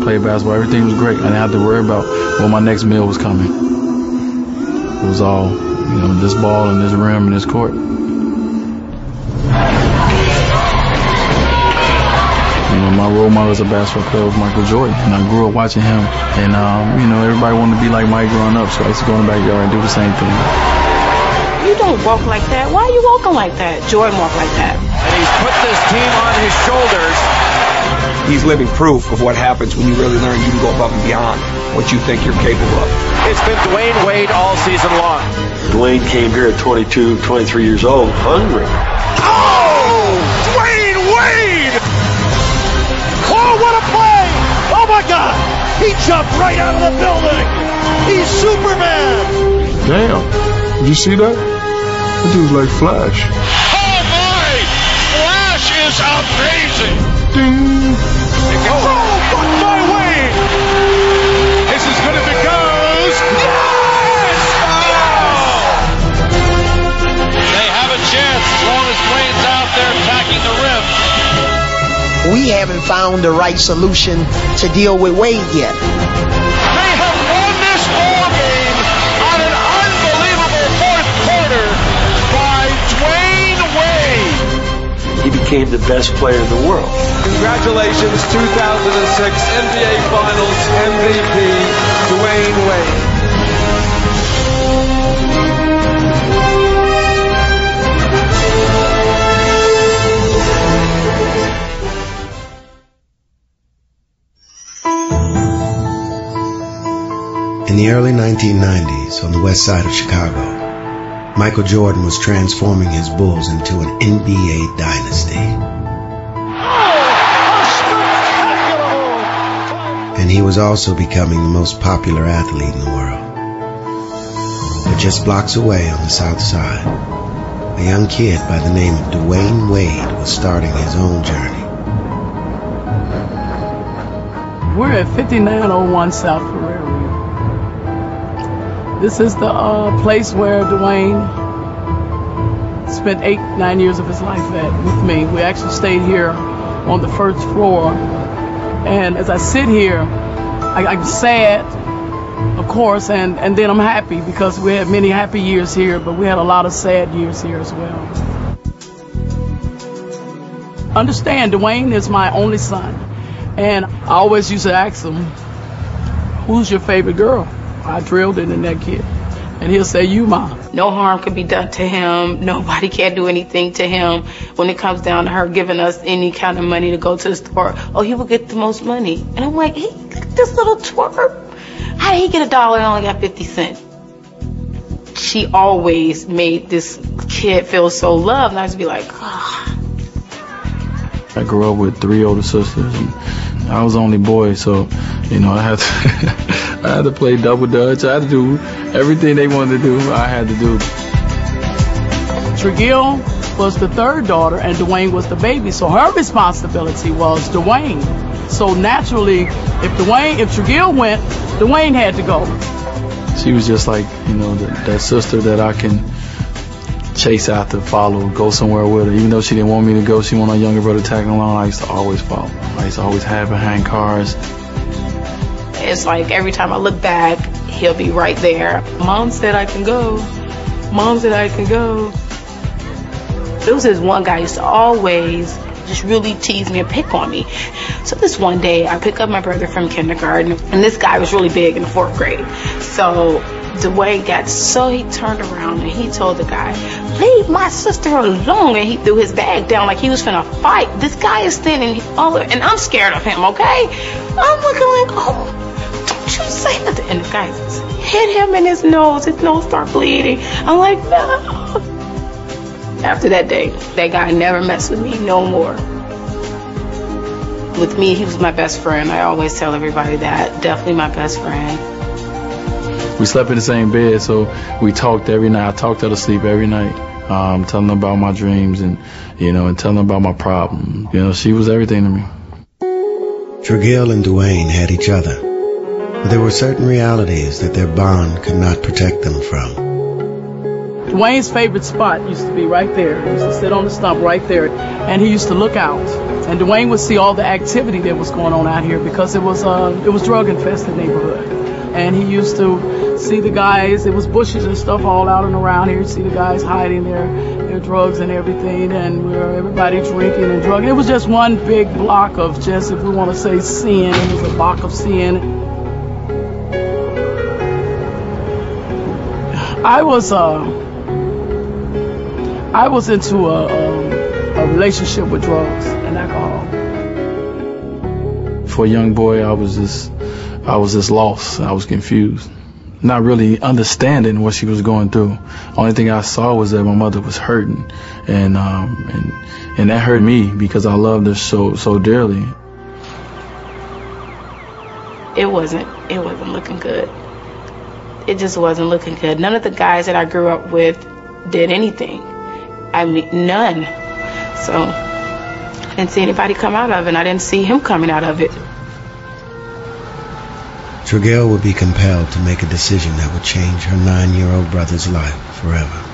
played basketball. Everything was great. I didn't have to worry about when my next meal was coming. It was all, this ball and this rim and this court. My role model as a basketball player was Michael Jordan, and I grew up watching him. And everybody wanted to be like Mike growing up, so I used to go in the backyard and do the same thing. You don't walk like that. Why are you walking like that? Jordan walked like that. And he's put this team on his shoulders. He's living proof of what happens when you really learn you can go above and beyond what you think you're capable of. It's been Dwayne Wade all season long. Dwayne came here at 22, 23 years old, hungry. Oh! Dwayne Wade! Oh, what a play! Oh, my God! He jumped right out of the building! He's Superman! Damn. Did you see that? That dude's like Flash. Oh, my! Flash is amazing! Ding! Oh, blocked by Wade! This is good if it goes! Yes! Oh! They have a chance as long as Dwayne's out there attacking the rim. We haven't found the right solution to deal with Wade yet. They have won this ball game on an unbelievable fourth quarter by Dwayne Wade. He became the best player in the world. Congratulations, 2006 NBA Finals MVP, Dwayne Wade. In the early 1990s, on the west side of Chicago, Michael Jordan was transforming his Bulls into an NBA dynasty. And he was also becoming the most popular athlete in the world. But just blocks away on the south side, a young kid by the name of Dwayne Wade was starting his own journey. We're at 5901 South Ferrer. This is the place where Dwayne spent 8-9 years of his life at with me. We actually stayed here on the first floor. And as I sit here, I'm sad, of course, and then I'm happy because we had many happy years here, but we had a lot of sad years here as well. Understand, Dwayne is my only son. And I always used to ask him, who's your favorite girl? I drilled it in that kid. And he'll say, you, Mom. No harm could be done to him. Nobody can do anything to him. When it comes down to her giving us any kind of money to go to the store, oh, he will get the most money. And I'm like, hey, this little twerp. How did he get $1 and only got 50 cents? She always made this kid feel so loved. And I used to be like, oh. I grew up with 3 older sisters, and I was the only boy, so, I had to, I had to play double dutch. I had to do everything they wanted to do, I had to do. Tregill was the third daughter, and Dwayne was the baby, so her responsibility was Dwayne. So naturally, if Tregill went, Dwayne had to go. She was just like, that sister that I can chase after, follow, go somewhere with her. Even though she didn't want me to go, she wanted my younger brother tagging along. I used to always follow. I used to always have behind cars. It's like every time I look back, he'll be right there. Mom said I can go. Mom said I can go. There was this one guy who used to always just really tease me and pick on me. So this one day, I pick up my brother from kindergarten, and this guy was really big in the 4th grade. So Dwayne he turned around and he told the guy, leave my sister alone, and he threw his bag down like he was finna fight. This guy is standing over, and I'm scared of him, okay? I'm looking like, oh, don't you say nothing. And the guy just hit him in his nose started bleeding. I'm like, no. After that day, that guy never messed with me no more. With me, he was my best friend. I always tell everybody that. Definitely my best friend. We slept in the same bed, so we talked every night. I talked her to sleep every night, telling her about my dreams and telling her about my problems. She was everything to me. Tregill and Dwayne had each other, but there were certain realities that their bond could not protect them from. Dwayne's favorite spot used to be right there. He used to sit on the stump right there, and he used to look out. And Dwayne would see all the activity that was going on out here because it was drug-infested neighborhood. And he used to see the guys, it was bushes and stuff all out and around here. He'd see the guys hiding their drugs and everything, and everybody drinking and drugging. It was just one big block of just, if we want to say sin, it was a block of sin. I was into a relationship with drugs and alcohol. For a young boy, I was just lost. I was confused, not really understanding what she was going through. Only thing I saw was that my mother was hurting, and that hurt me because I loved her so dearly. It wasn't looking good. It just wasn't looking good. None of the guys that I grew up with did anything. I mean, none. So I didn't see anybody come out of it, and I didn't see him coming out of it. Trigueros would be compelled to make a decision that would change her 9-year-old brother's life forever.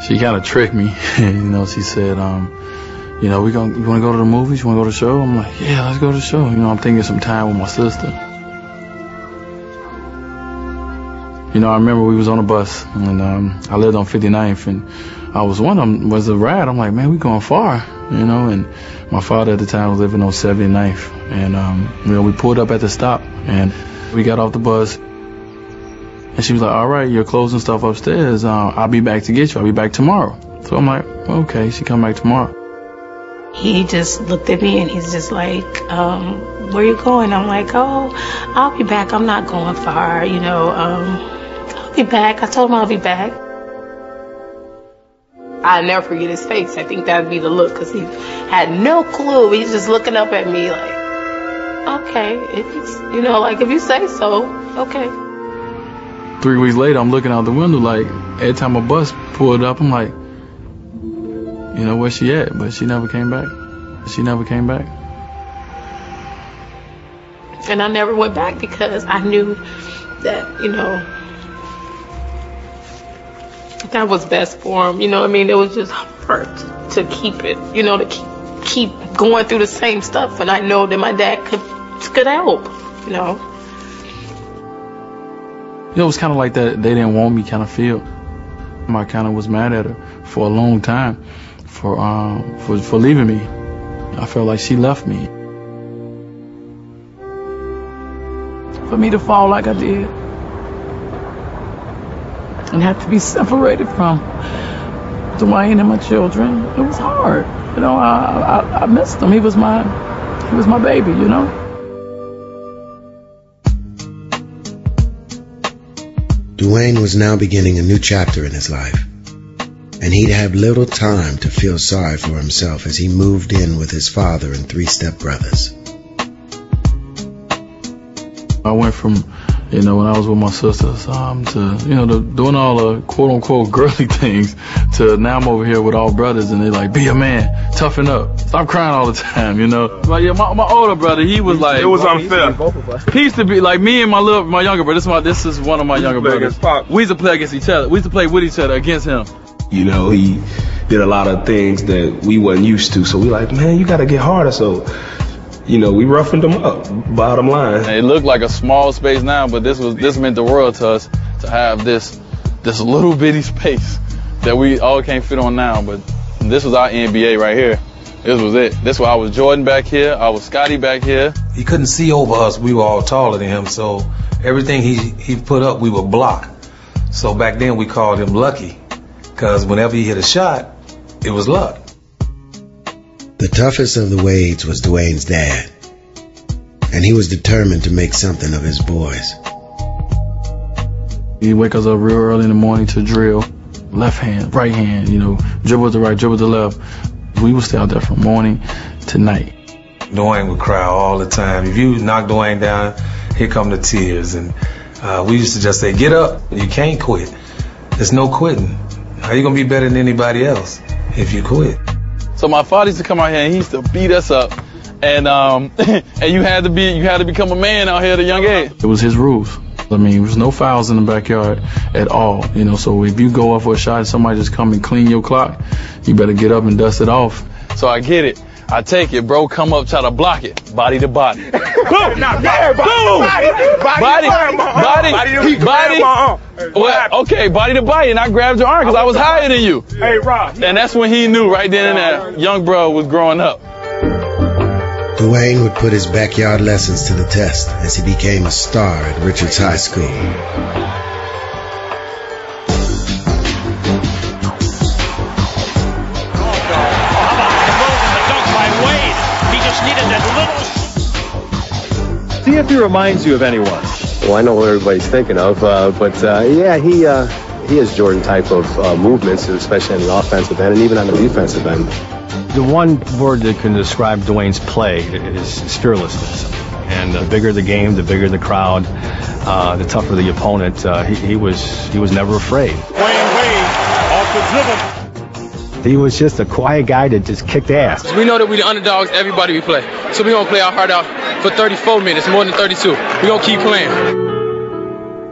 She kind of tricked me. She said, you want to go to the movies? You want to go to the show? I'm like, yeah, let's go to the show. I'm thinking some time with my sister. I remember we was on a bus, and I lived on 59th, and I was was a ride. I'm like, man, we going far, and my father at the time was living on 79th, and we pulled up at the stop, and we got off the bus, and she was like, all right, you're closing stuff upstairs. I'll be back to get you. I'll be back tomorrow. So I'm like, okay, she come back tomorrow. He just looked at me and he's just like, where you going? I'm like, oh, I'll be back. I'm not going far, I'll be back. I told him I'll be back. I'll never forget his face. I think that would be the look, because he had no clue. He's just looking up at me like, okay, if you say so, okay. 3 weeks later, I'm looking out the window like, every time a bus pulled up, I'm like, where's she at? But she never came back. And I never went back because I knew that, that was best for him. It was just hard to keep it, to keep going through the same stuff. And I know that my dad could help, It was kind of like that they didn't want me kind of feel. I kind of was mad at her for a long time for leaving me. I felt like she left me. For me to fall like I did and have to be separated from Dwayne and my children, it was hard. I missed him. He was my baby, Dwayne was now beginning a new chapter in his life, and he'd have little time to feel sorry for himself as he moved in with his father and 3 stepbrothers. I went from, when I was with my sisters, to, doing all the quote-unquote girly things, to now I'm over here with all brothers, and they're like, be a man, toughen up, stop crying all the time, But yeah, my older brother, he was like... It was unfair. He used to be like me and my younger brother. This is one of my younger brothers. We used to play against each other. We used to play with each other against him. He did a lot of things that we wasn't used to, so we like, man, you got to get harder, so... we roughened them up, bottom line. It looked like a small space now, but this meant the world to us, to have this little bitty space that we all can't fit on now. But this was our NBA right here. This was it. This was I was Jordan back here. I was Scotty back here. He couldn't see over us. We were all taller than him, so everything he put up, we would block. So back then we called him Lucky, because whenever he hit a shot, it was luck. The toughest of the Wades was Dwayne's dad, and he was determined to make something of his boys. He'd wake us up real early in the morning to drill, left hand, right hand, dribble to right, dribble to left. We would stay out there from morning to night. Dwayne would cry all the time. If you knock Dwayne down, here come the tears. And we used to just say, get up, you can't quit. There's no quitting. How you gonna be better than anybody else if you quit? So my father used to come out here and he used to beat us up, and and you had to become a man out here at a young age. It was his rules. I mean, there was no fouls in the backyard at all, you know, so if you go up for a shot and somebody just come and clean your clock, you better get up and dust it off. So I get it. I take it, bro. Come up, try to block it. Body to body. Boom! Boom! Body. Well, okay, body to body. And I grabbed your arm because I was higher than you. Hey, Rob. And that's when he knew right then and there, young bro was growing up. Dwayne would put his backyard lessons to the test as he became a star at Richards High School. See if he reminds you of anyone. Well, I know what everybody's thinking of, but yeah, he has Jordan type of movements, especially on the offensive end and even on the defensive end. The one word that can describe Dwayne's play is fearlessness. And the bigger the game, the bigger the crowd, the tougher the opponent. He was never afraid. Dwayne Wade off the dribble. He was just a quiet guy that just kicked ass. We know that we the underdogs, everybody we play. So we're going to play our heart out for 34 minutes, more than 32. We're going to keep playing.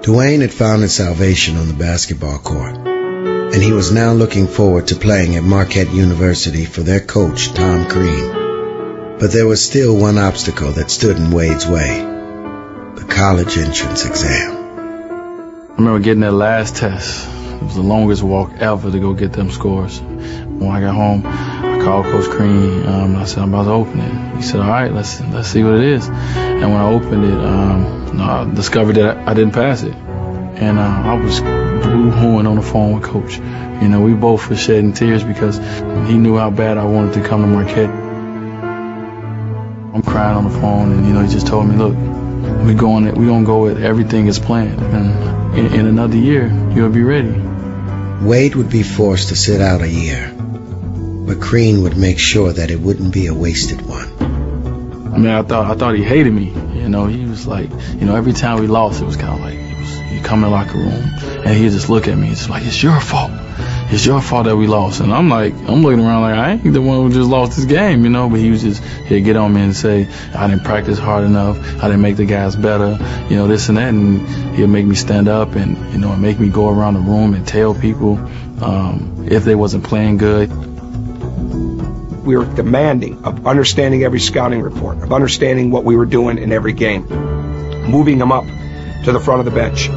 Dwayne had found his salvation on the basketball court, and he was now looking forward to playing at Marquette University for their coach, Tom Crean. But there was still one obstacle that stood in Wade's way: the college entrance exam. I remember getting that last test. It was the longest walk ever to go get them scores. When I got home, I called Coach Crean. I said, I'm about to open it. He said, all right, let's see what it is. And when I opened it, I discovered that I didn't pass it. And I was boo-hooing on the phone with Coach. You know, we both were shedding tears because he knew how bad I wanted to come to Marquette. I'm crying on the phone, and, you know, he just told me, look, we're going to go with everything as planned. And in another year, you'll be ready. Wade would be forced to sit out a year, but Crean would make sure that it wouldn't be a wasted one. I mean, I thought he hated me. You know, he was like, you know, every time we lost, it was kind of like, he'd come in the locker room and he'd just look at me. It's like, it's your fault. It's your fault that we lost. And I'm looking around like, I ain't the one who just lost this game, you know, but he'd get on me and say, I didn't practice hard enough. I didn't make the guys better, you know, this and that. And he'd make me stand up and, you know, make me go around the room and tell people if they wasn't playing good. We were demanding of understanding every scouting report, of understanding what we were doing in every game, moving them up to the front of the bench.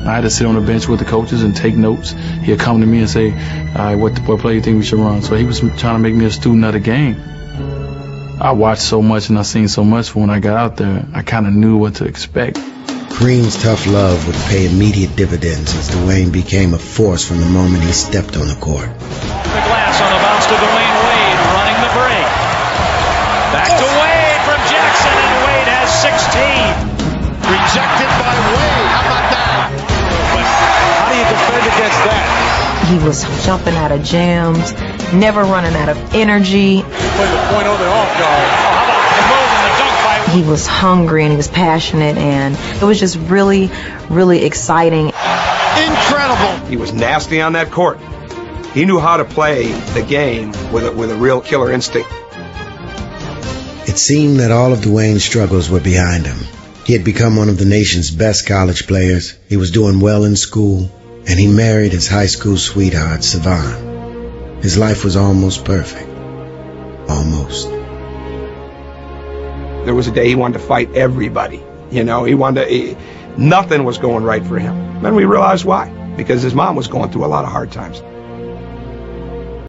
I had to sit on the bench with the coaches and take notes. He'd come to me and say, all right, what play do you think we should run? So he was trying to make me a student of the game. I watched so much and I seen so much when I got out there, I kind of knew what to expect. Crean's tough love would pay immediate dividends as Dwayne became a force from the moment he stepped on the court. The glass on the bounce to Dwayne Wade, running the break. Back to Wade from Jackson, and Wade has 16. Rejected by Wade. How about that? But how do you defend against that? He was jumping out of jams, never running out of energy. Play the point on the off guard. Oh, how about the move and the dunk by Wade? He was hungry and he was passionate, and it was just really, really exciting. Incredible. He was nasty on that court. He knew how to play the game with a real killer instinct. It seemed that all of Dwayne's struggles were behind him. He had become one of the nation's best college players. He was doing well in school, and he married his high school sweetheart, Savon. His life was almost perfect. Almost. There was a day he wanted to fight everybody. You know, nothing was going right for him. Then we realized why. Because his mom was going through a lot of hard times.